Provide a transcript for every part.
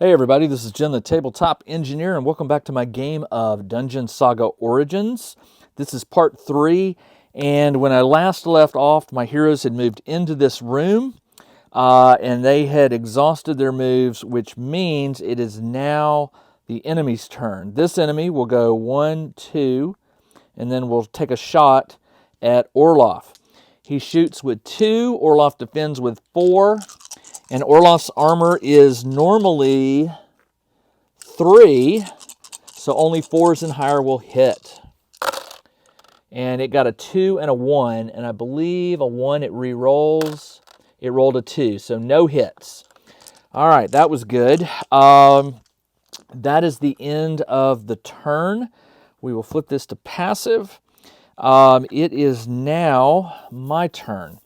Hey everybody, this is Jim the Tabletop Engineer, and welcome back to my game of Dungeon Saga Origins. This is part 3, and when I last left off, my heroes had moved into this room, and they had exhausted their moves, which means it is now the enemy's turn. This enemy will go 1, 2, and then we'll take a shot at Orloff. He shoots with 2, Orloff defends with 4, and Orloff's armor is normally 3, so only 4s and higher will hit. And it got a 2 and a 1, and I believe a 1 it re-rolls. It rolled a 2, so no hits. All right, that was good. That is the end of the turn. We will flip this to passive. It is now my turn.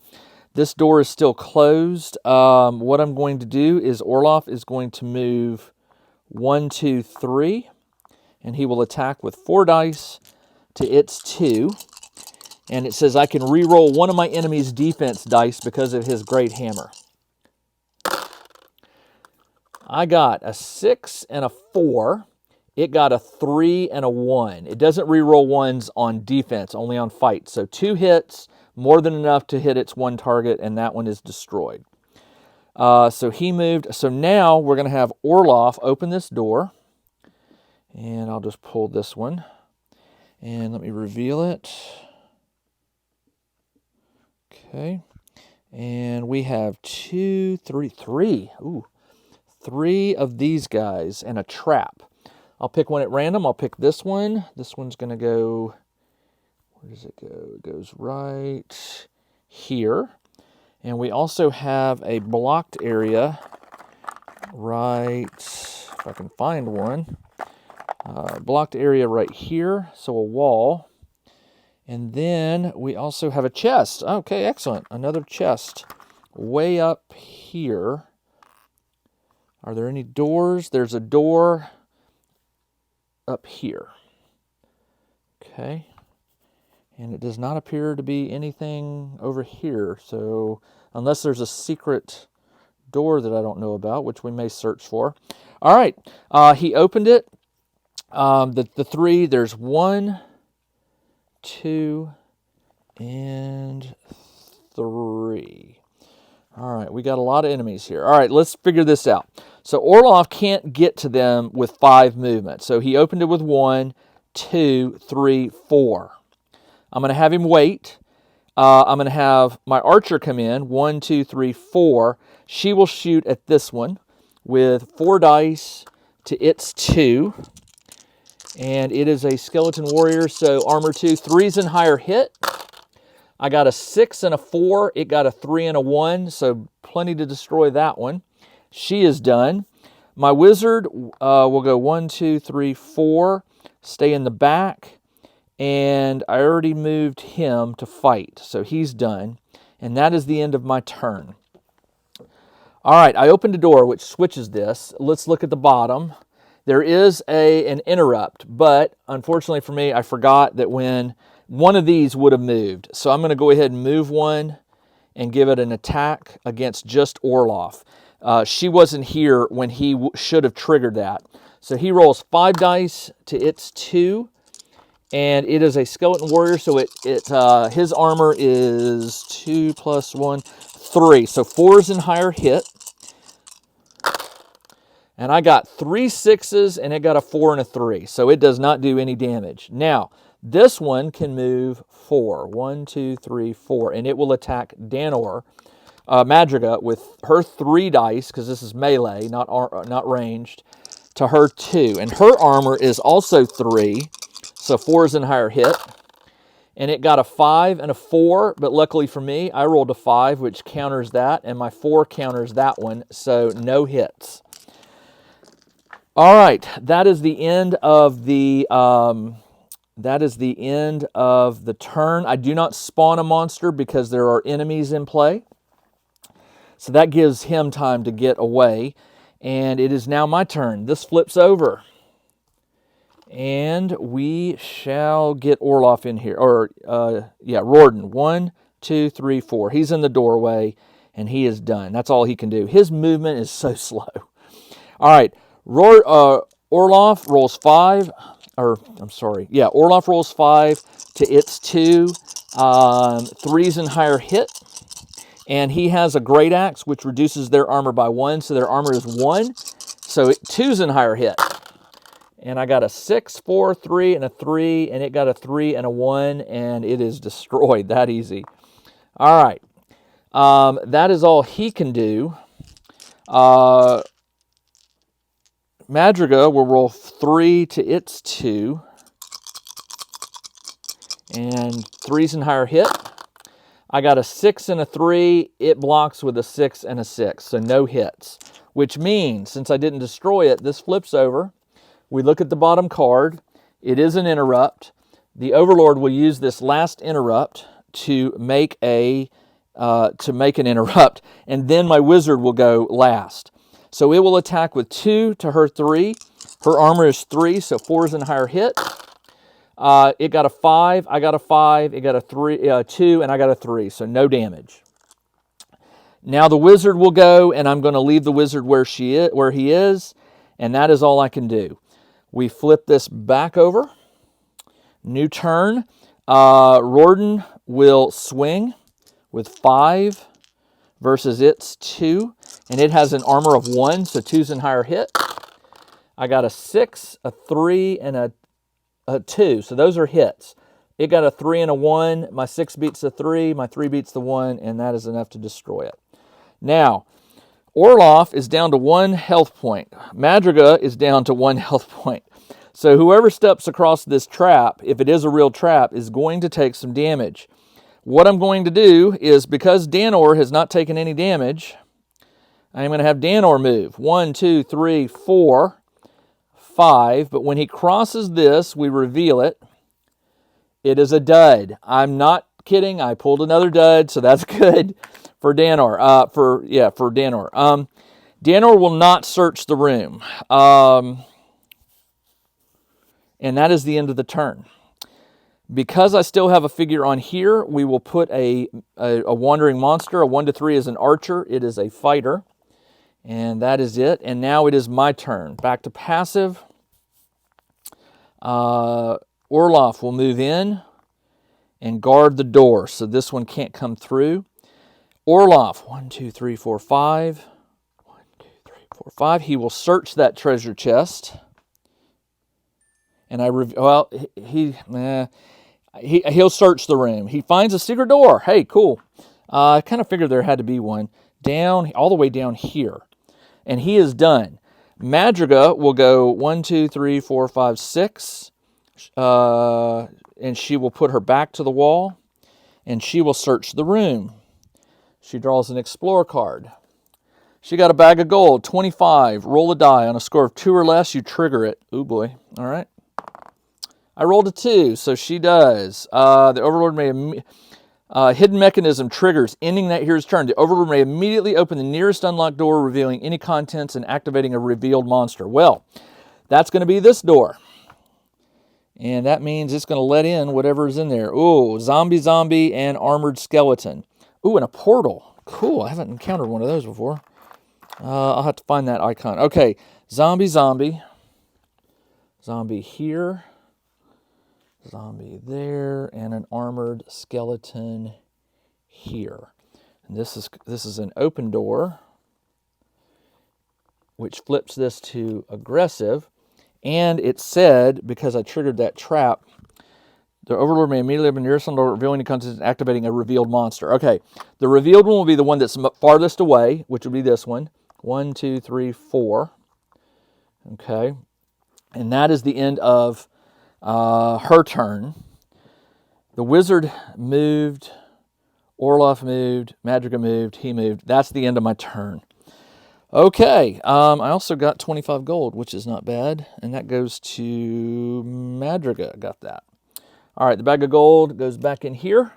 This door is still closed. What I'm going to do is Orloff is going to move 1, 2, 3, and he will attack with 4 dice to its 2. And it says I can re-roll one of my enemy's defense dice because of his great hammer. I got a 6 and a 4. It got a 3 and a 1. It doesn't re-roll ones on defense, only on fight. So 2 hits, more than enough to hit its one target, and that one is destroyed. So he moved. So now we're going to have Orloff open this door. And I'll just pull this one. And let me reveal it. Okay. And we have 2, 3, 3. Ooh. 3 of these guys and a trap. I'll pick one at random. I'll pick this one. This one's going to go... Where does it go? It goes right here. And we also have a blocked area right, if I can find one, blocked area right here, so a wall. And then we also have a chest. Okay, excellent. Another chest way up here. Are there any doors? There's a door up here. Okay. And it does not appear to be anything over here. So unless there's a secret door that I don't know about, which we may search for. All right. He opened it. The 3, there's 1, 2, and 3. All right. We got a lot of enemies here. All right. Let's figure this out. So Orloff can't get to them with 5 movements. So he opened it with 1, 2, 3, 4. I'm going to have him wait. I'm going to have my archer come in. 1, 2, 3, 4. She will shoot at this one with 4 dice to its 2. And it is a skeleton warrior, so armor 2. 3s and higher hit. I got a 6 and a 4. It got a 3 and a 1, so plenty to destroy that one. She is done. My wizard will go 1, 2, 3, 4. Stay in the back. And I already moved him to fight, so he's done. And that is the end of my turn. All right, I opened a door which switches this. Let's look at the bottom. There is an interrupt, but unfortunately for me, I forgot that when one of these would have moved. So I'm going to go ahead and move one and give it an attack against just Orloff. She wasn't here when he should have triggered that. So he rolls 5 dice to its 2. And it is a skeleton warrior, so his armor is 2 plus 1, 3. So 4s and higher hit. And I got 3 6s, and it got a 4 and a 3. So it does not do any damage. Now, this one can move 4. 1, 2, 3, 4. And it will attack Danor, Madriga, with her 3 dice, because this is melee, not ranged, to her 2. And her armor is also 3. So 4s and higher hit. And it got a 5 and a 4, but luckily for me, I rolled a 5, which counters that, and my 4 counters that one, so no hits. All right, that is the end of the turn. I do not spawn a monster because there are enemies in play. So that gives him time to get away. And it is now my turn. This flips over. And we shall get Orloff in here. Rorden. 1, 2, 3, 4. He's in the doorway, and he is done. That's all he can do. His movement is so slow. All right. Orloff rolls 5, or I'm sorry, yeah, Orloff rolls 5 to its 2. 3s and higher hit. And he has a great axe, which reduces their armor by 1, so their armor is 1. So 2s and higher hit. And I got a 6, 4, 3, and a 3, and it got a 3 and a 1, and it is destroyed that easy. All right. That is all he can do. Madriga will roll 3 to its 2. And 3s and higher hit. I got a 6 and a 3. It blocks with a 6 and a 6, so no hits. Which means, since I didn't destroy it, this flips over. We look at the bottom card. It is an interrupt. The Overlord will use this last interrupt to make an interrupt, and then my wizard will go last. So it will attack with 2 to her 3. Her armor is 3, so 4s and higher hit. It got a 5, I got a 5, it got a 2, and I got a 3, so no damage. Now the wizard will go, and I'm going to leave the wizard where he is, and that is all I can do. We flip this back over. New turn. Rorden will swing with 5 versus its 2, and it has an armor of 1, so 2s and higher hit. I got a 6, a 3, and a 2, so those are hits. It got a 3 and a 1. My 6 beats the 3, my 3 beats the 1, and that is enough to destroy it. Now, Orloff is down to 1 health point. Madriga is down to 1 health point. So whoever steps across this trap, if it is a real trap, is going to take some damage. What I'm going to do is, because Danor has not taken any damage, I'm going to have Danor move. 1, 2, 3, 4, 5. But when he crosses this, we reveal it. It is a dud. I'm not kidding. I pulled another dud, so that's good for Danor. For Danor. Danor will not search the room. And that is the end of the turn. Because I still have a figure on here, we will put a wandering monster. A 1 to 3 is an archer. It is a fighter. And that is it. And now it is my turn. Back to passive. Orloff will move in and guard the door, so this one can't come through. Orloff, 1, 2, 3, 4, 5. 1, 2, 3, 4, 5. He will search that treasure chest. And he'll search the room. He finds a secret door. Hey, cool. I kind of figured there had to be one all the way down here. And he is done. Madriga will go 1, 2, 3, 4, 5, 6. And she will put her back to the wall. And she will search the room. She draws an Explorer card. She got a bag of gold, 25. Roll a die. On a score of 2 or less, you trigger it. Ooh, boy. All right. I rolled a 2, so she does. The Overlord may... hidden mechanism triggers, ending that hero's turn. The Overlord may immediately open the nearest unlocked door, revealing any contents and activating a revealed monster. Well, that's going to be this door. And that means it's going to let in whatever is in there. Ooh, zombie, and armored skeleton. Ooh, and a portal. Cool, I haven't encountered one of those before. I'll have to find that icon. Okay, zombie. Zombie here. Zombie there, and an armored skeleton here. And this is an open door, which flips this to aggressive. And it said, because I triggered that trap, the Overlord may immediately open nearest door, revealing any contents, activating a revealed monster. Okay, the revealed one will be the one that's farthest away, which would be this one. 1, 2, 3, 4. Okay, and that is the end of her turn. The wizard moved, Orloff moved, Madriga moved, he moved. That's the end of my turn. Okay, I also got 25 gold, which is not bad, and that goes to Madriga. Got that. All right, the bag of gold goes back in here.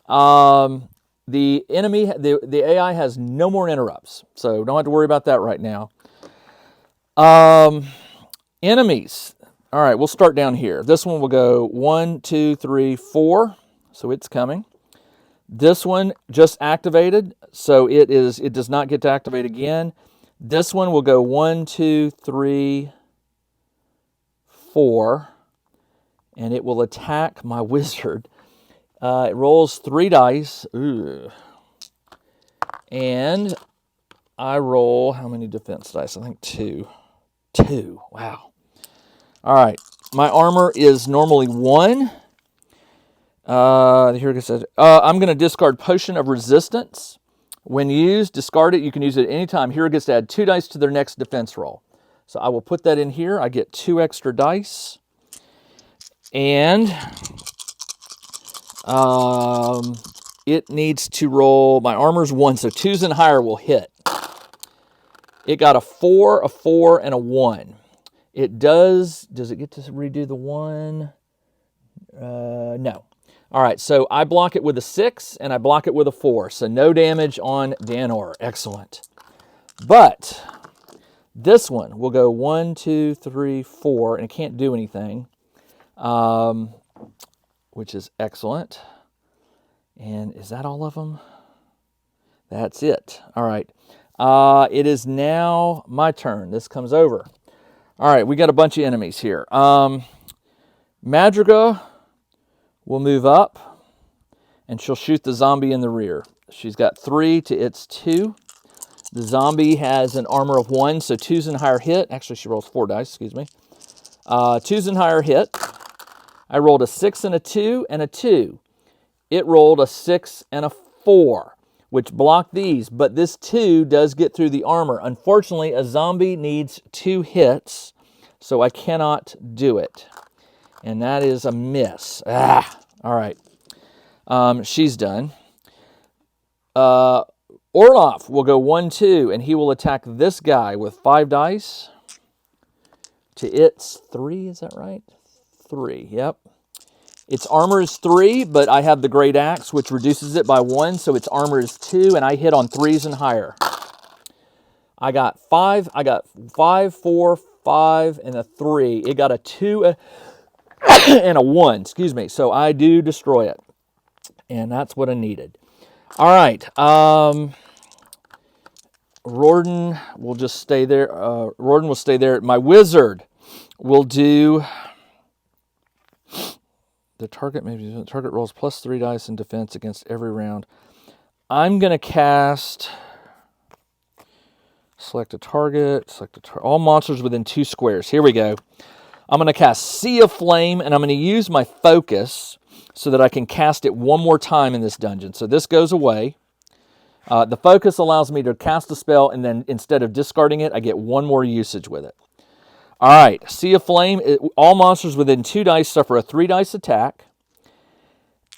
The enemy, the AI has no more interrupts, so don't have to worry about that right now. Enemies. All right, we'll start down here. This one will go 1, 2, 3, 4. So it's coming. This one just activated, so it does not get to activate again. This one will go 1, 2, 3, 4, and it will attack my wizard. It rolls 3 dice. Ooh. And I roll, how many defense dice? I think 2. 2. Wow. All right. My armor is normally 1. Here it says, I'm going to discard Potion of Resistance. When used, discard it. You can use it at any time. Hero gets to add 2 dice to their next defense roll. So I will put that in here. I get 2 extra dice. And it needs to roll, my armor's 1, so 2s and higher will hit. It got a 4, a 4, and a 1. It does it get to redo the 1? No. All right, so I block it with a 6, and I block it with a 4, so no damage on Danor. Excellent. But this one will go 1, 2, 3, 4, and it can't do anything, which is excellent. And is that all of them? That's it. All right. It is now my turn. This comes over. All right, we got a bunch of enemies here. Madriga will move up, and she'll shoot the zombie in the rear. She's got 3 to its 2. The zombie has an armor of 1, so 2s and higher hit. Actually, she rolls 4 dice, excuse me. 2s and higher hit. I rolled a 6 and a 2 and a 2. It rolled a 6 and a 4, which blocked these, but this 2 does get through the armor. Unfortunately, a zombie needs 2 hits, so I cannot do it. And that is a miss. All right. She's done. Orloff will go 1, 2, and he will attack this guy with 5 dice. To its 3, is that right? 3, yep. Its armor is 3, but I have the great axe, which reduces it by 1, so its armor is 2, and I hit on 3s and higher. I got 5, 4, 5, and a 3. It got a 2 and a 1, excuse me, so I do destroy it. And that's what I needed. All right, Rorden will just stay there. Rorden will stay there. My wizard will do... The target rolls plus 3 dice in defense against every round. I'm going to cast... Select a target. All monsters within 2 squares. Here we go. I'm going to cast Sea of Flame, and I'm going to use my focus so that I can cast it one more time in this dungeon. So this goes away. The focus allows me to cast a spell, and then instead of discarding it, I get 1 more usage with it. All right, Sea of Flame. All monsters within 2 dice suffer a 3 dice attack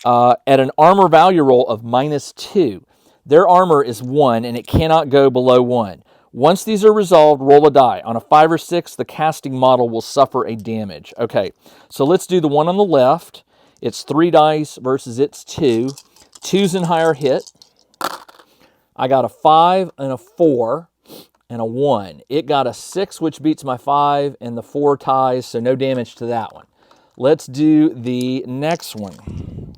at an armor value roll of -2. Their armor is 1, and it cannot go below 1. Once these are resolved, roll a die. On a 5 or 6, the casting model will suffer a damage. Okay, so let's do the one on the left. It's 3 dice versus its 2. 2s and higher hit. I got a 5 and a 4. And a 1. It got a 6, which beats my 5, and the 4 ties, so no damage to that one. Let's do the next one.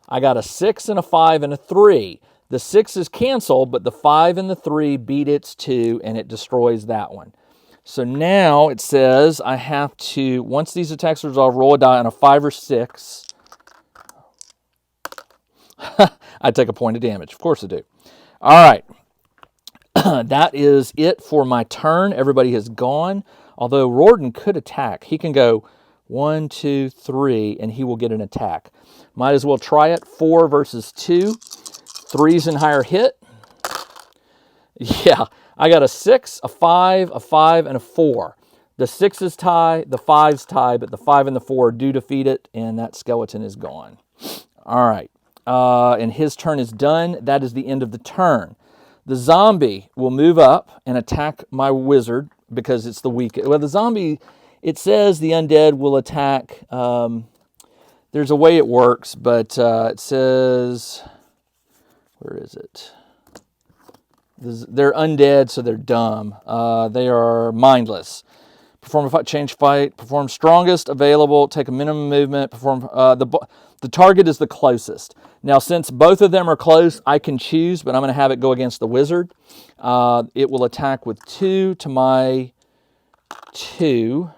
I got a 6 and a 5 and a 3. The 6 is canceled, but the 5 and the 3 beat its 2, and it destroys that one. So now it says I have to, once these attacks are resolved, roll a die on a 5 or 6. I take a point of damage. Of course I do. All right, that is it for my turn. Everybody has gone, although Rorden could attack. He can go 1, 2, 3, and he will get an attack. Might as well try it. 4 versus 2. 3s and higher hit. Yeah, I got a 6, a 5, and a 4. The 6s tie, the 5s tie, but the 5 and the 4 do defeat it, and that skeleton is gone. All right. And his turn is done. That is the end of the turn. The zombie will move up and attack my wizard because it's the weakest. Well, the zombie, it says the undead will attack. There's a way it works, but it says, where is it? They're undead, so they're dumb. They are mindless. Perform a fight, change fight, perform strongest available, take a minimum movement, perform, the target is the closest. Now, since both of them are close, I can choose, but I'm going to have it go against the wizard. It will attack with 2 to my 2.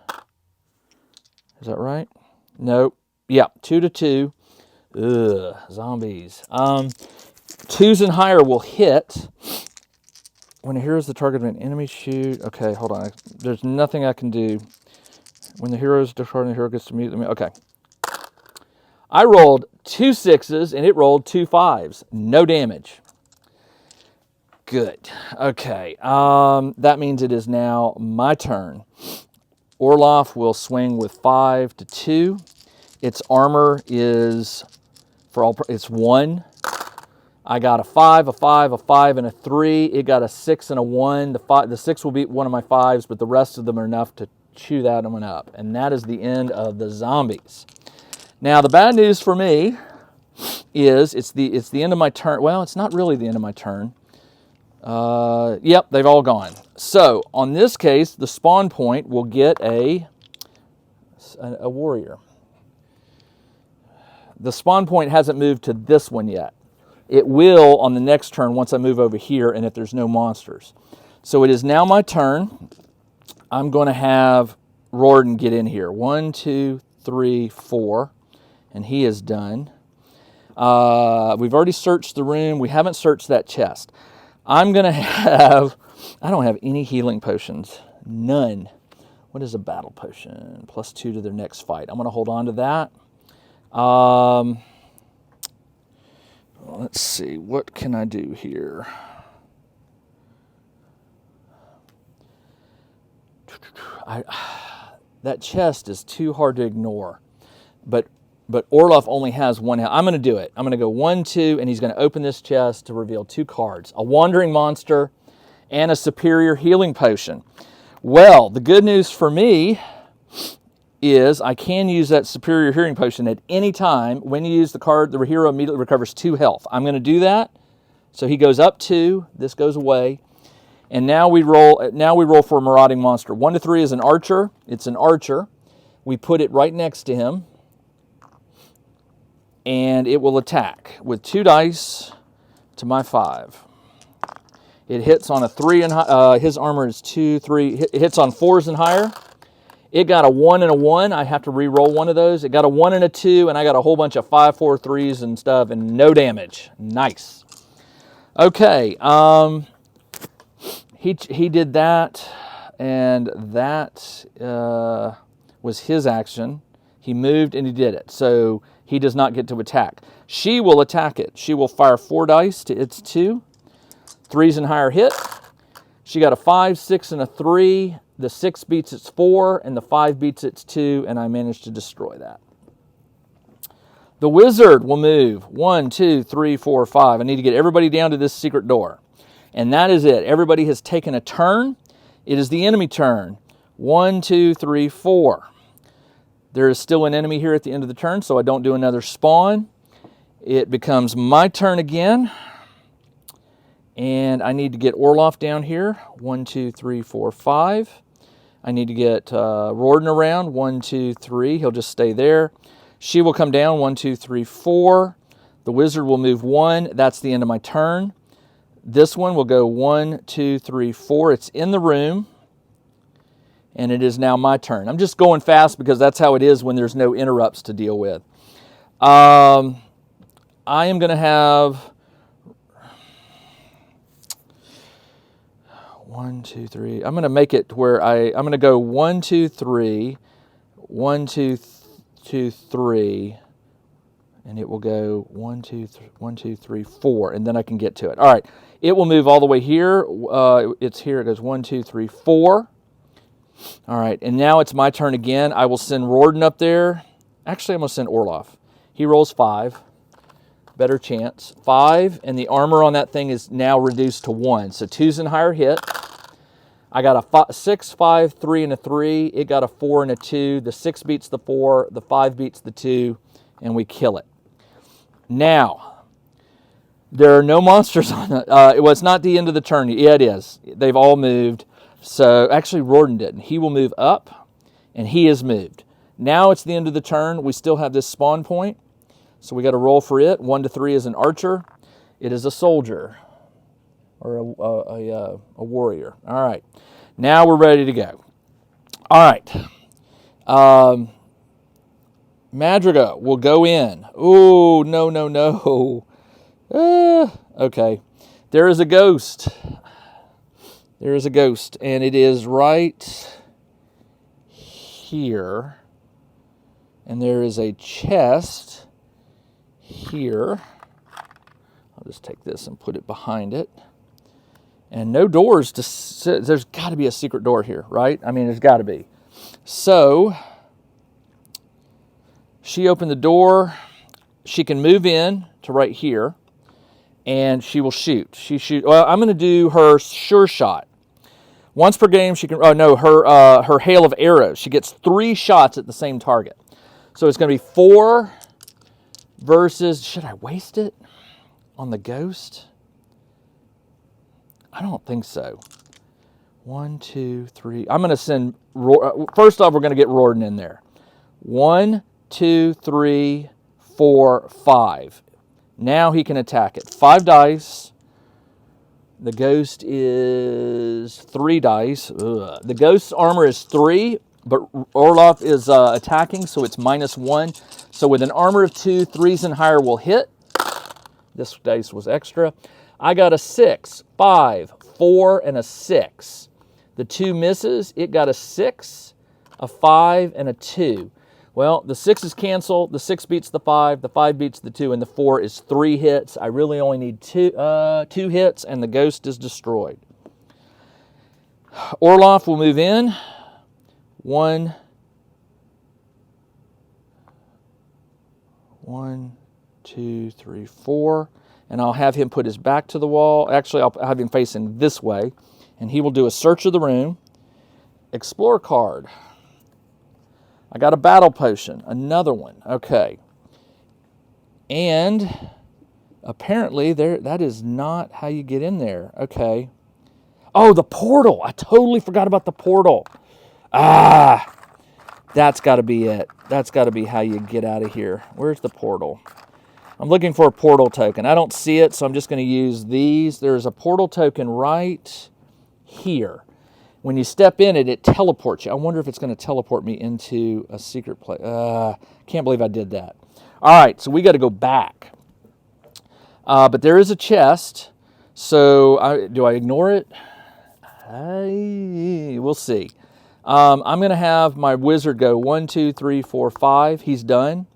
Is that right? Nope. Yeah, 2 to 2. Ugh, zombies. 2s and higher will hit. When a hero is the target of an enemy, shoot. Okay, hold on. There's nothing I can do. When the hero is destroyed, the hero gets to mute them. Okay. I rolled 2 6s and it rolled 2 5s. No damage. Good. Okay. That means it is now my turn. Orloff will swing with 5 to 2. Its armor is it's 1. I got a 5, a 5, a 5, and a 3. It got a 6 and a 1. The 6 will be one of my 5s, but the rest of them are enough to chew that one up. And that is the end of the zombies. Now, the bad news for me is it's the end of my turn. Well, it's not really the end of my turn. Yep, they've all gone. So, on this case, the spawn point will get a warrior. The spawn point hasn't moved to this one yet. It will on the next turn once I move over here and if there's no monsters. So it is now my turn. I'm going to have Rorden get in here. 1, 2, 3, 4. And he is done. We've already searched the room. We haven't searched that chest. I'm going to have... I don't have any healing potions. None. What is a battle potion? +2 to their next fight. I'm going to hold on to that. Let's see. What can I do here? That chest is too hard to ignore. But Orloff only has 1 health. I'm going to do it. I'm going to go 1, 2, and he's going to open this chest to reveal 2 cards. A wandering monster and a superior healing potion. Well, the good news for me is I can use that superior healing potion at any time. When you use the card, the hero immediately recovers 2 health. I'm going to do that. So he goes up 2. This goes away. And now we roll for a marauding monster. 1 to 3 is an archer. It's an archer. We put it right next to him. And it will attack with 2 dice to my 5. It hits on a 3 and his armor is 2, 3. It hits on 4s and higher. It got a 1 and a 1. I have to re-roll one of those. It got a 1 and a 2, and I got a whole bunch of 5, 4, 3s and stuff, and no damage. Nice. Okay. He did that, and that was his action. He moved and he did it. So he does not get to attack. She will attack it. She will fire 4 dice to its 2. 3s and higher hit. She got a 5, 6, and a 3. The 6 beats its 4, and the 5 beats its 2, and I managed to destroy that. The wizard will move 1, 2, 3, 4, 5. I need to get everybody down to this secret door. And that is it. Everybody has taken a turn. It is the enemy turn. 1, 2, 3, 4. There is still an enemy here at the end of the turn, so I don't do another spawn. It becomes my turn again. And I need to get Orloff down here. 1, 2, 3, 4, 5. I need to get Rorden around. 1, 2, 3. He'll just stay there. She will come down. 1, 2, 3, 4. The wizard will move 1. That's the end of my turn. This one will go 1, 2, 3, 4. It's in the room. And it is now my turn. I'm just going fast because that's how it is when there's no interrupts to deal with. I am going to have 1, 2, 3. I'm going to make it where I'm going to go 1, 2, 3, 1, 2, 2, 3, and it will go 1, 2, 3, 1, 2, 3, 4, and then I can get to it. All right, it will move all the way here. It's here. It goes 1, 2, 3, 4. All right, and now it's my turn again. I will send Rorden up there. Actually, I'm going to send Orloff. He rolls 5. Better chance. 5, and the armor on that thing is now reduced to 1. So 2s and higher hit. I got a 6, 5, 3, and a 3. It got a 4 and a 2. The 6 beats the 4. The 5 beats the 2, and we kill it. Now, there are no monsters on it. Well, it's not the end of the turn. Yeah, it is. They've all moved. So actually Rorden didn't. He will move up, and he is moved. Now it's the end of the turn. We still have this spawn point, so we got to roll for it. 1 to 3 is an archer. It is a soldier or a warrior. All right, now we're ready to go. All right, Madrigal will go in. Oh, no, no, no. Okay, there is a ghost. There is a ghost, and it is right here. And there is a chest here. I'll just take this and put it behind it. And no doors to, there's got to be a secret door here, right? I mean, there's got to be. So she opened the door. She can move in to right here, and she will shoot. Well, I'm going to do her sure shot. Once per game, she can. Oh no, her hail of arrows. She gets 3 shots at the same target. So it's going to be 4 versus. Should I waste it on the ghost? I don't think so. 1, 2, 3. I'm going to send. First off, we're going to get Rorden in there. 1, 2, 3, 4, 5. Now he can attack it. 5 dice. The ghost is 3 dice. Ugh. The ghost's armor is 3, but Orloff is attacking, so it's -1. So with an armor of 2, 3s and higher will hit. This dice was extra. I got a 6, 5, 4, and a 6. The 2 misses. It got a 6, a 5, and a 2. Well, the 6 is canceled. The 6 beats the 5 beats the 2, and the 4 is 3 hits. I really only need 2 hits, and the ghost is destroyed. Orloff will move in. 1, 2, 3, 4. And I'll have him put his back to the wall. Actually, I'll have him facing this way. And he will do a search of the room. Explore card. I got a battle potion. Another one. Okay. And apparently that is not how you get in there. Okay. Oh, the portal. I totally forgot about the portal. Ah, that's got to be it. That's got to be how you get out of here. Where's the portal? I'm looking for a portal token. I don't see it, so I'm just going to use these. There's a portal token right here. When you step in it, it teleports you. I wonder if it's going to teleport me into a secret place. Can't believe I did that. All right, so we got to go back. But there is a chest. So do I ignore it? We'll see. I'm going to have my wizard go 1, 2, 3, 4, 5. He's done.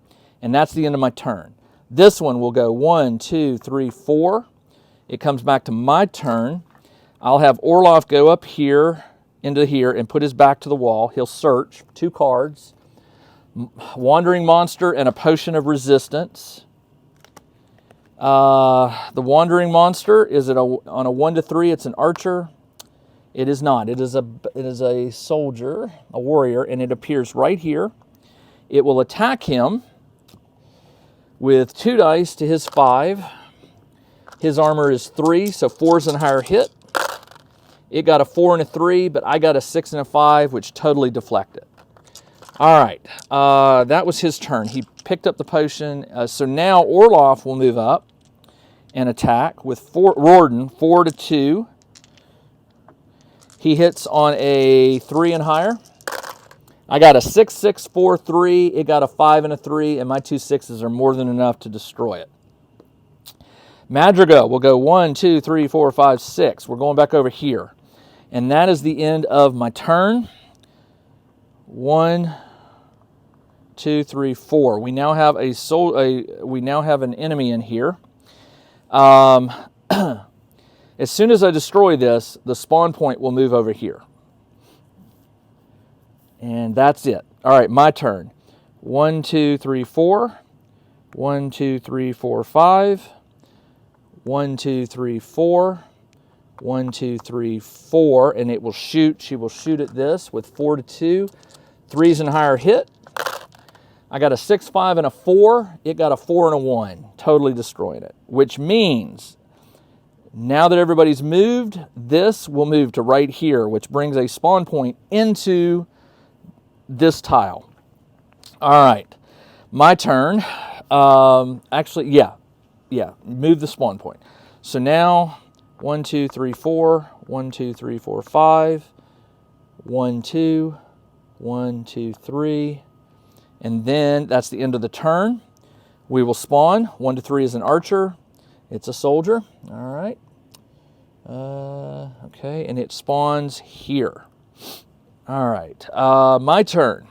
And that's the end of my turn. This one will go 1, 2, 3, 4. It comes back to my turn. I'll have Orloff go up here into here and put his back to the wall. He'll search 2 cards. Wandering Monster and a Potion of Resistance. The Wandering Monster, is it on a 1 to 3? It's an archer. It is not. It is a soldier, a warrior, and it appears right here. It will attack him with 2 dice to his 5. His armor is 3, so 4s and higher hit. It got a 4 and a 3, but I got a 6 and a 5, which totally deflected. All right, that was his turn. He picked up the potion. So now Orloff will move up and attack with Rorden, 4 to 2. He hits on a 3 and higher. I got a 6, 6, 4, 3. It got a 5 and a 3, and my 2 6s are more than enough to destroy it. Madrigal will go 1, 2, 3, 4, 5, 6. We're going back over here. And that is the end of my turn. 1, 2, 3, 4. We now have we now have an enemy in here. As soon as I destroy this, the spawn point will move over here. And that's it. All right, my turn. 1, 2, 3, 4. 1, 2, 3, 4, 5. 1, 2, 3, 4. 1, 2, 3, 4. And it will shoot. She will shoot at this with 4 to 2. 3s and higher hit. I got a 6, 5, and a 4. It got a 4 and a 1. Totally destroying it. Which means Now that everybody's moved, this will move to right here, which brings a spawn point into this tile. All right, my turn. Actually, yeah, move the spawn point. So now, 1, 2, 3, 4, 1, 2, 3, 4, 5, 1, 2, 1, 2, 3, and then that's the end of the turn. We will spawn. 1 to 3 is an archer. It's a soldier. All right. Okay, and it spawns here. All right, my turn.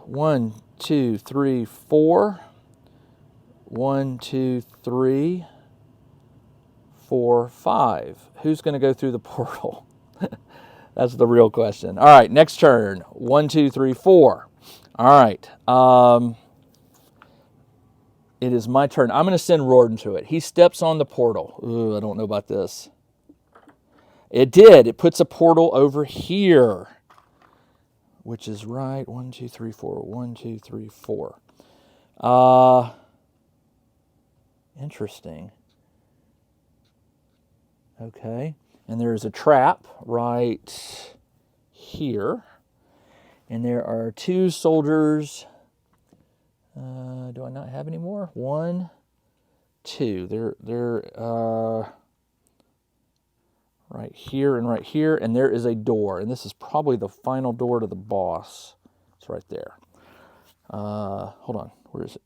1, 2, 3, 4. 1, 2, 3, 4, 5. Who's going to go through the portal? That's the real question. All right, next turn. 1, 2, 3, 4. All right. It is my turn. I'm going to send Rorden to it. He steps on the portal. Ooh, I don't know about this. It did. It puts a portal over here, which is right. 1, 2, 3, 4. 1, 2, 3, 4. Interesting. Okay. And there is a trap right here. And there are 2 soldiers. Do I not have any more? 1, 2. They're right here and right here. And there is a door. And this is probably the final door to the boss. It's right there. Hold on. Where is it?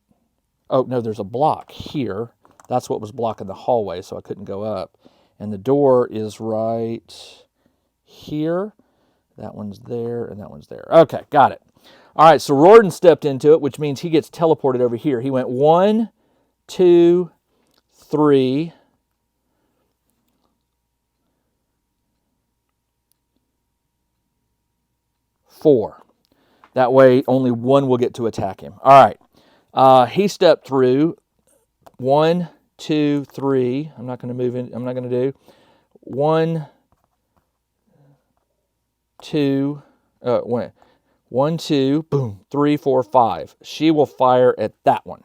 Oh, no, there's a block here. That's what was blocking the hallway, so I couldn't go up. And the door is right here. That one's there, and that one's there. Okay, got it. All right, so Rorden stepped into it, which means he gets teleported over here. He went 1, 2, 3. 4. That way, only one will get to attack him. All right. He stepped through. 1, 2, 3. I'm not going to move in. I'm not going to do 1, 2. 1, 2. Boom. 3, 4, 5. She will fire at that one.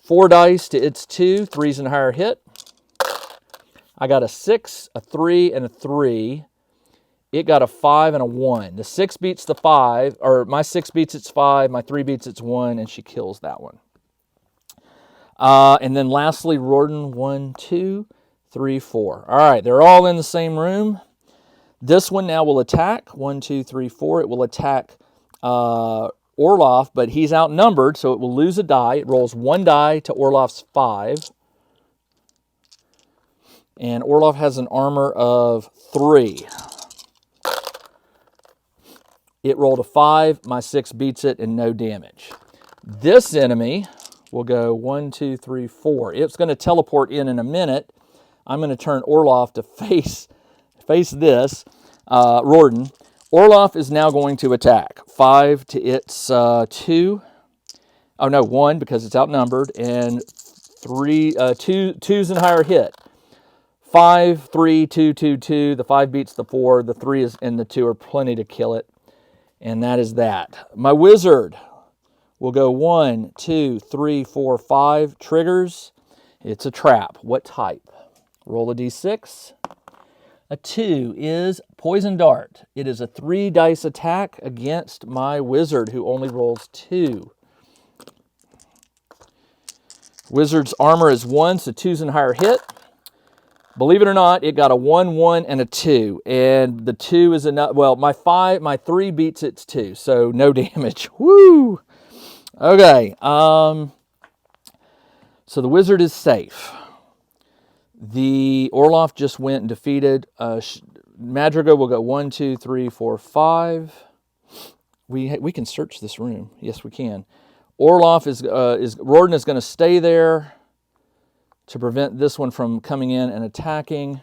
4 dice to its 2. 3's and higher hit. I got a 6, a 3, and a 3. It got a 5 and a 1. The 6 beats the 5, or my 6 beats its 5, my 3 beats its 1, and she kills that one. And then lastly, Rorden, 1, 2, 3, 4. All right, they're all in the same room. This one now will attack. 1, 2, 3, 4. It will attack Orloff, but he's outnumbered, so it will lose a die. It rolls 1 die to Orloff's 5. And Orloff has an armor of 3. It rolled a 5. My 6 beats it and no damage. This enemy will go 1, 2, 3, 4. It's going to teleport in a minute. I'm going to turn Orloff to face this, Rorden. Orloff is now going to attack. 5 to its 2. Oh, no, 1 because it's outnumbered. And 2's and higher hit. 5, 3, 2, 2, 2. The 5 beats the 4. The 3 and the 2 are plenty to kill it. And that is that. My wizard will go 1, 2, 3, 4, 5. Triggers. It's a trap. What type? Roll a d6. A 2 is Poison Dart. It is a 3 dice attack against my wizard, who only rolls 2. Wizard's armor is 1, so 2's and higher hit. Believe it or not, it got a 1, 1, and a 2. And the 2 is enough. Well, my 3 beats its 2, so no damage. Woo! Okay. So the wizard is safe. The Orloff just went and defeated. Madrigal will go 1, 2, 3, 4, 5. We can search this room. Yes, we can. Orloff Rorden is going to stay there to prevent this one from coming in and attacking.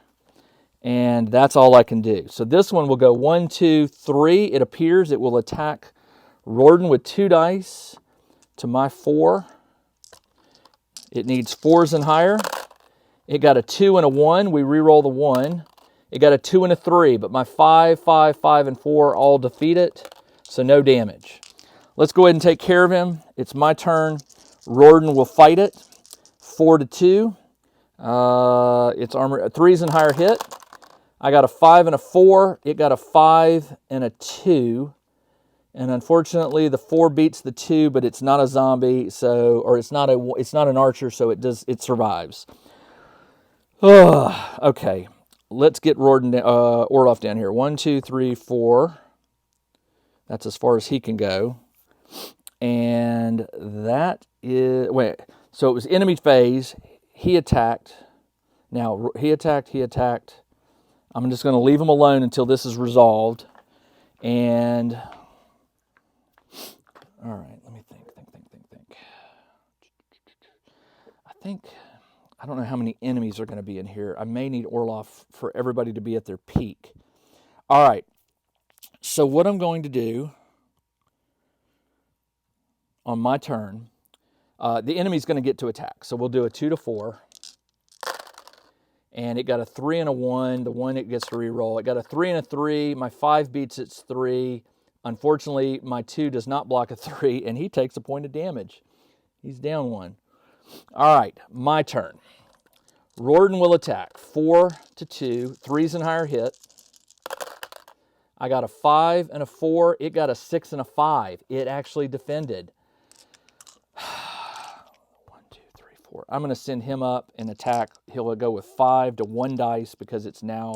And that's all I can do. So this one will go 1, 2, 3. It appears it will attack Rorden with 2 dice to my 4. It needs 4s and higher. It got a 2 and a 1. We re-roll the 1. It got a 2 and a 3, but my 5, 5, 5, and 4 all defeat it, so no damage. Let's go ahead and take care of him. It's my turn. Rorden will fight it. 4 to 2. Its armor, 3s and higher hit. I got a 5 and a 4. It got a 5 and a 2. And unfortunately, the 4 beats the 2, but it's not a zombie, so, or it's not an archer, so it survives. Okay, let's get Orloff down here. 1, 2, 3, 4. That's as far as he can go. And that is, so it was enemy phase. He attacked. Now, he attacked. I'm just going to leave him alone until this is resolved. And, all right, let me think. I don't know how many enemies are going to be in here. I may need Orloff for everybody to be at their peak. All right, so what I'm going to do on my turn, the enemy's going to get to attack. So we'll do a 2 to 4. And it got a 3 and a 1. The 1 it gets to reroll. It got a 3 and a 3. My 5 beats its 3. Unfortunately, my 2 does not block a 3, and he takes a point of damage. He's down 1. All right, my turn. Rorden will attack. 4 to 2. 3s and higher hit. I got a 5 and a 4. It got a 6 and a 5. It actually defended. 1, 2, 3, 4. I'm going to send him up and attack. He'll go with 5 to 1 dice because it's now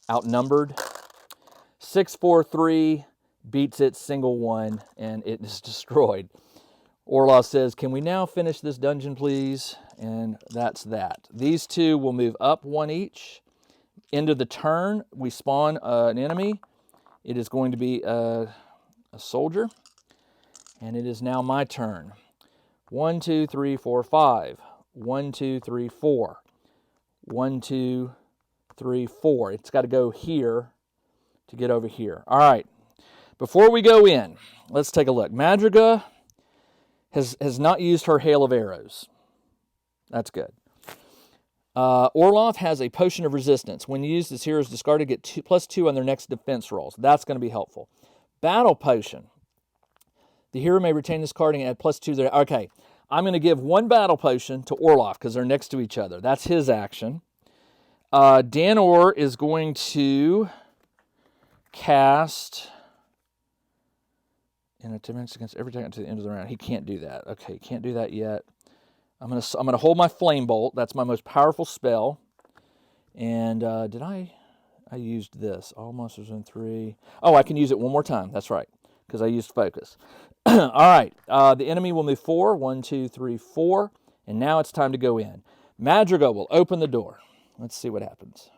outnumbered. 6, 4, 3 beats its single 1, and it is destroyed. Orloff says, "Can we now finish this dungeon, please?" And that's that. These 2 will move up 1 each. End of the turn, we spawn an enemy. It is going to be a soldier. And it is now my turn. 1, 2, 3, 4, 5. 1, 2, 3, 4. 1, 2, 3, 4. It's got to go here to get over here. All right. Before we go in, let's take a look. Madriga has not used her hail of arrows. That's good. Orloff has a potion of resistance. When used, this hero's discarded get +2 on their next defense rolls. That's going to be helpful. Battle potion. The hero may retain this card and add +2 there. Okay, I'm going to give 1 battle potion to Orloff because they're next to each other. That's his action. Danor is going to cast in a 10 minutes against every target to the end of the round. He can't do that. Okay, he can't do that yet. I'm gonna hold my flame bolt. That's my most powerful spell. And I used this. All monsters in 3. Oh, I can use it one more time. That's right, because I used focus. All right. The enemy will move 4. 1, 2, 3, 4. And now it's time to go in. Madrigal will open the door. Let's see what happens.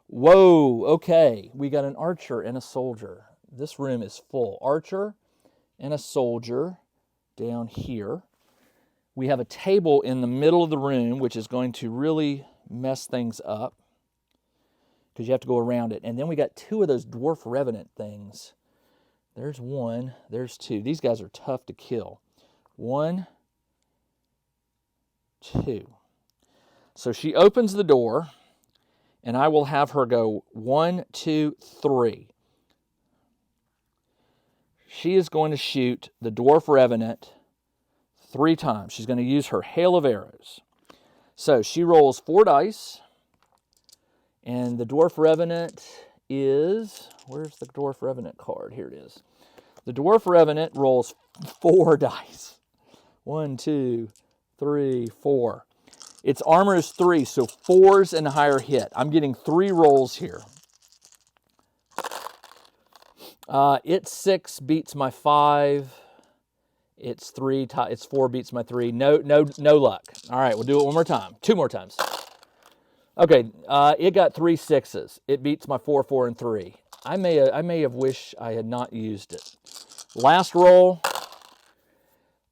Whoa. Okay. We got an archer and a soldier. This room is full. Archer and a soldier down here. We have a table in the middle of the room, which is going to really mess things up because you have to go around it. And then we got 2 of those dwarf revenant things. There's 1. There's 2. These guys are tough to kill. 1, 2. So she opens the door, and I will have her go 1, 2, 3. She is going to shoot the dwarf revenant 3 times. She's going to use her hail of arrows. So she rolls 4 dice, and the dwarf revenant is, where's the dwarf revenant card? Here it is. The dwarf revenant rolls 4 dice. 1, 2, 3, 4. Its armor is 3, so 4s and higher hit. I'm getting 3 rolls here. It's 6 beats my 5. It's 4 beats my 3. No luck. All right, we'll do it one more time. 2 more times. Okay, it got 3 6s. It beats my 4, 4, and 3. I may have wished I had not used it. Last roll.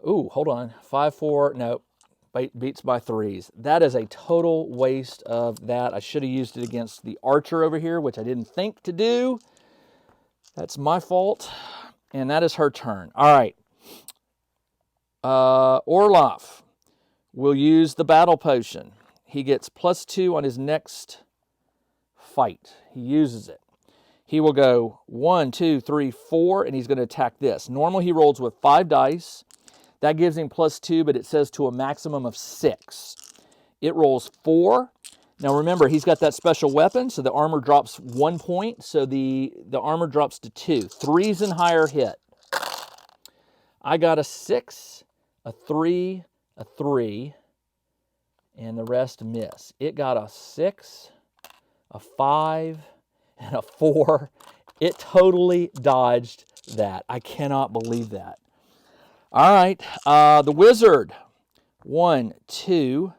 Ooh, hold on. 5, 4. No, beats by 3s. That is a total waste of that. I should have used it against the archer over here, which I didn't think to do. That's my fault. And that is her turn. All right. Orloff will use the battle potion. He gets +2 on his next fight. He uses it. He will go 1, 2, 3, 4, and he's going to attack this. Normally he rolls with 5 dice. That gives him +2, but it says to a maximum of 6. It rolls 4. Now remember, he's got that special weapon, so the armor drops 1 point, so the armor drops to 2. 3s and higher hit. I got a 6, a 3, a 3, and the rest miss. It got a 6, a 5, and a 4. It totally dodged that. I cannot believe that. All right, the wizard. 1, 2,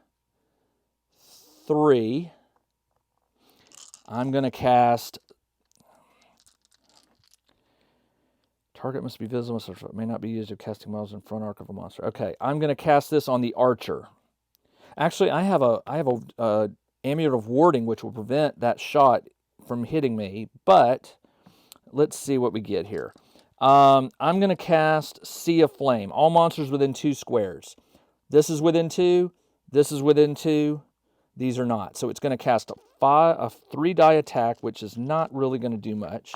3. I'm going to cast. Target must be visible, so it may not be used if casting miles in front arc of a monster. Okay, I'm going to cast this on the archer. Actually, I have a amulet of warding, which will prevent that shot from hitting me. But let's see what we get here. I'm going to cast Sea of Flame. All monsters within 2 squares. This is within 2. This is within 2. These are not. So it's going to cast a 3-die attack, which is not really going to do much.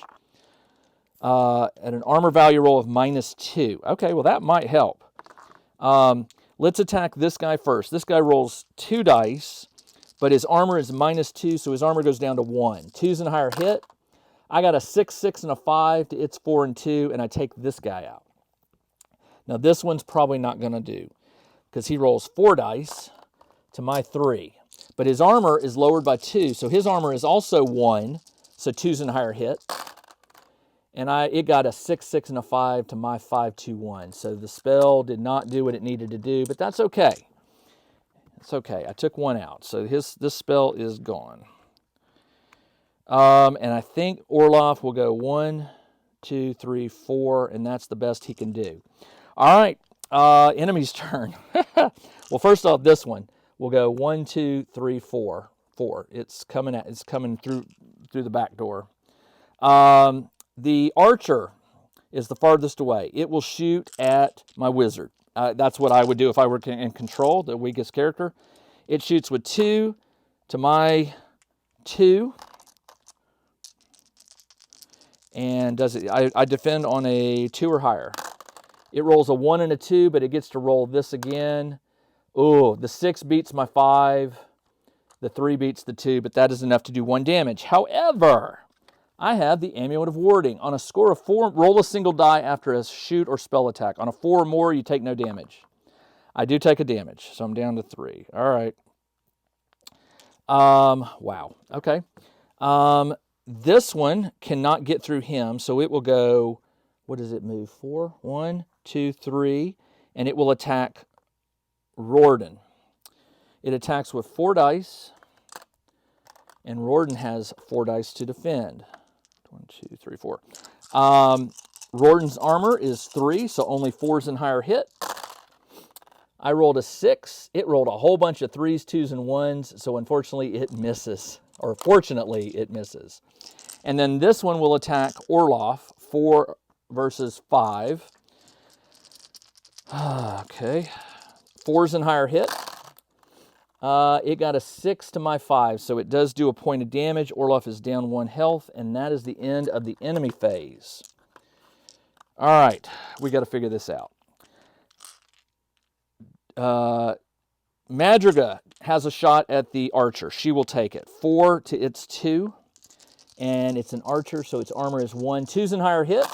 At an armor value roll of -2. Okay, well that might help. Let's attack this guy first. This guy rolls 2 dice, but his armor is -2, so his armor goes down to 1. 2s and higher hit. I got a 6, 6, and a 5 to its 4 and 2, and I take this guy out. Now this one's probably not going to do, because he rolls 4 dice to my 3. But his armor is lowered by 2, so his armor is also 1, so 2s and higher hit. And it got a 6, 6, and a 5 to my 5, 2, 1. So the spell did not do what it needed to do, but that's okay. It's okay. I took 1 out, so this spell is gone. And I think Orloff will go 1, 2, 3, 4, and that's the best he can do. All right, enemy's turn. Well, first off, this one will go 1, 2, 3, 4. 4. It's coming through the back door. The archer is the farthest away. It will shoot at my wizard. That's what I would do if I were in control, the weakest character. It shoots with 2 to my 2. And does it? I defend on a 2 or higher. It rolls a 1 and a 2, but it gets to roll this again. Oh, the 6 beats my 5. The 3 beats the 2, but that is enough to do 1 damage. However, I have the Amulet of Warding. On a score of 4, roll a single die after a shoot or spell attack. On a 4 or more, you take no damage. I do take a damage, so I'm down to 3. All right. Wow. Okay. This one cannot get through him, so it will go, what does it move? 4? 1, 2, 3, and it will attack Rorden. It attacks with 4 dice, and Rorden has 4 dice to defend. 1, 2, 3, 4. Rorden's armor is 3, so only 4s and higher hit. I rolled a 6. It rolled a whole bunch of 3s, 2s, and 1s, so unfortunately it misses. Or fortunately it misses. And then this one will attack Orloff, 4 versus 5. Okay. 4s and higher hit. It got a 6 to my 5, so it does do a point of damage. Orloff is down 1 health, and that is the end of the enemy phase. All right, we got to figure this out. Madriga has a shot at the archer. She will take it. 4 to its 2, and it's an archer, so its armor is 1. 2s and higher hit.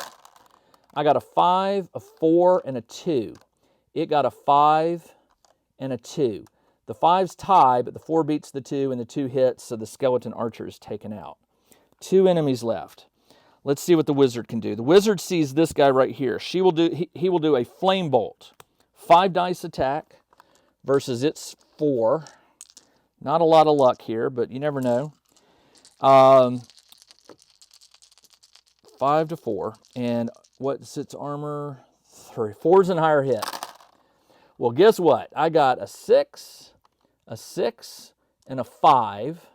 I got a 5, a 4, and a 2. It got a 5 and a 2. The 5's tie, but the 4 beats the 2, and the 2 hits, so the skeleton archer is taken out. 2 enemies left. Let's see what the wizard can do. The wizard sees this guy right here. He will do a flame bolt. 5 dice attack versus its 4. Not a lot of luck here, but you never know. 5 to 4. And what's its armor? 3. 4s and higher hit. Well, guess what? I got a 6, a 6, and a 5.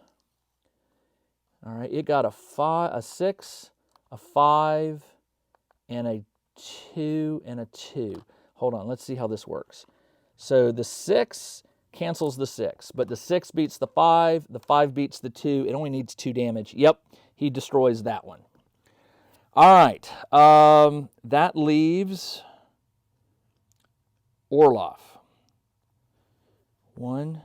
All right, it got a 5, a 6, a 5, and a 2, and a 2. Hold on, let's see how this works. So the 6 cancels the 6, but the 6 beats the 5 beats the 2. It only needs 2 damage. Yep, he destroys that one. All right, that leaves Orloff. 1,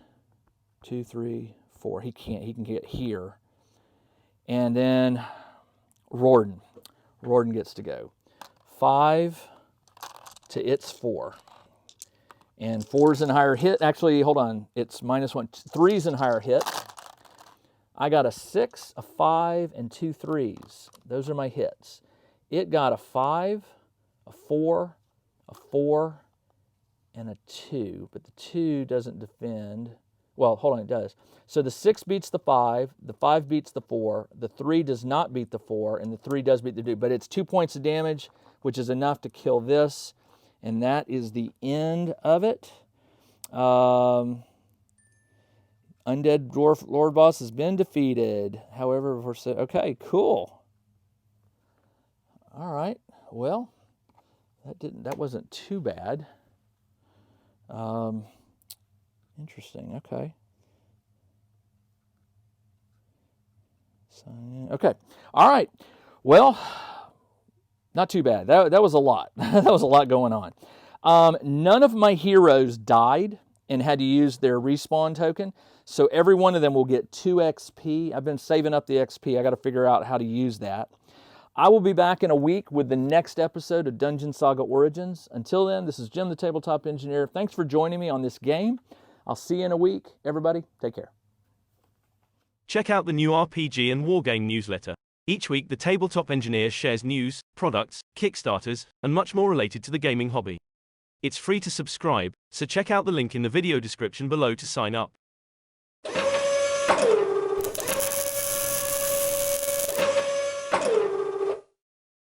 2, 3, 4. He can't. He can get here. And then Rorden. Rorden gets to go. 5 to its 4. And 4's in higher hit. Actually, hold on. It's -1. 3's in higher hit. I got a 6, a 5, and 2 3s. Those are my hits. It got a 5, a 4, a 4, and a 2. But the 2 doesn't defend. Well, hold on, it does. So the 6 beats the 5 beats the 4, the 3 does not beat the 4, and the 3 does beat the 2. But it's 2 points of damage, which is enough to kill this. And that is the end of it. Undead Dwarf Lord Boss has been defeated. However, okay, cool. All right. Well, that wasn't too bad. Interesting. Okay. Okay. All right. Well, not too bad. That was a lot. That was a lot going on. None of my heroes died and had to use their respawn token. So every one of them will get 2 XP. I've been saving up the XP. I got to figure out how to use that. I will be back in a week with the next episode of Dungeon Saga Origins. Until then, this is Jim the Tabletop Engineer. Thanks for joining me on this game. I'll see you in a week. Everybody, take care. Check out the new RPG and Wargame newsletter. Each week, the Tabletop Engineer shares news, products, Kickstarters, and much more related to the gaming hobby. It's free to subscribe, so check out the link in the video description below to sign up.